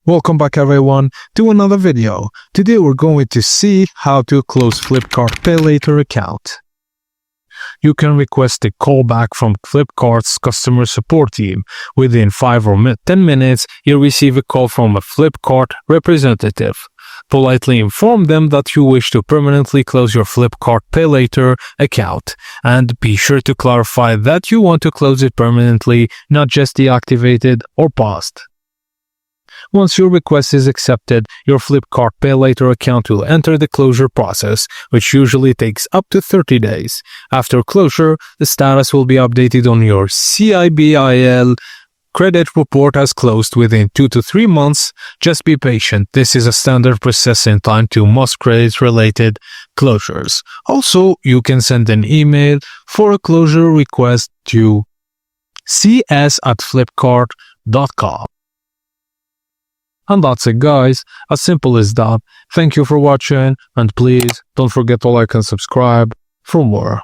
Welcome back everyone to another video. Today we're going to see how to close Flipkart Pay Later account. You can request a callback from Flipkart's customer support team. Within 5 or 10 minutes, you'll receive a call from a Flipkart representative. Politely inform them that you wish to permanently close your Flipkart Pay Later account, and be sure to clarify that you want to close it permanently, not just deactivated or paused. Once your request is accepted, your Flipkart Pay Later account will enter the closure process, which usually takes up to 30 days. After closure, the status will be updated on your CIBIL credit report as closed within 2 to 3 months. Just be patient. This is a standard processing time to most credit-related closures. Also, you can send an email for a closure request to cs@flipkart.com. And that's it guys, as simple as that. Thank you for watching, and please don't forget to like and subscribe for more.